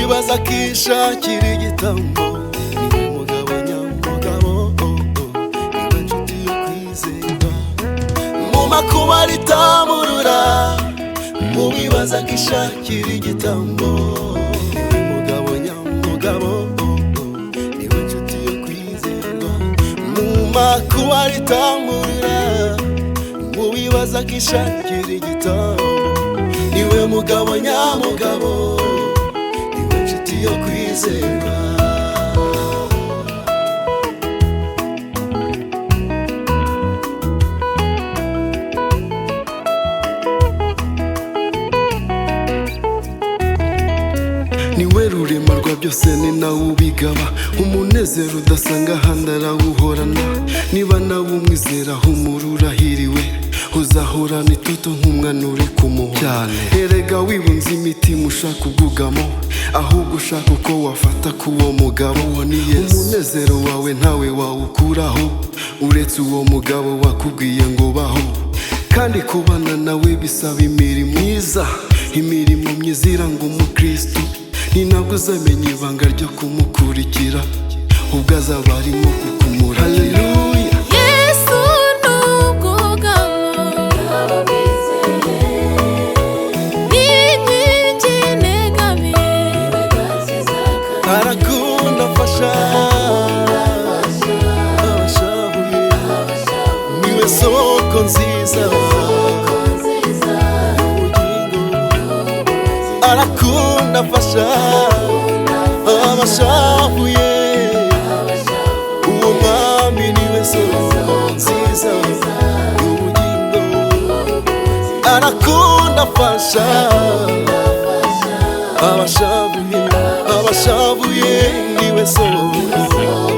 wibaza akishakira igitambo, niwe mugabo nyamugabo, niwe nshuti yo kwizerwa. Mu makuba ritamurura, mu wibaza akishakira igitambo, niwe mugabo nyamugabo, niwe nshuti yo kwizerwa. Mu makuba ritamurura, mu wibaza akishakira igitambo, niwe mugabo nyamugabo, niwe nshuti yo kwizerwa. Niwe rurema rwa byose, ni nawe ubigaba, umunezero udasanga ahandi arawuhorana. Niba nawe umwizera humura urahiriwe, uzahorana itoto nk'umwana uri kumuha. Erega wibunze imitima ushaka ubwugamo, ahubwo ushaka uko wafata k'uwo mugabo. Umunezero wawe ntawe wawukuraho, uretse uwo mugabo wakubwiye ngo baho. Kandi kubana nawe bisaba imirimo myiza, imirimo myiza iranga umukristo. Ni nabwo uzamenya ibanga ryo kumukurikira, ubwo azaba arimo kukumurikira. Yesu n'ubwugamo, n'inkingi negamiye, arakunda afasha abashavuye, niwe soko nziza arakunda afasha abashavuye, uwo mwami niwe soko nziza y'ubugingo. Arakunda afasha abashavuye, abashavuye niwe soko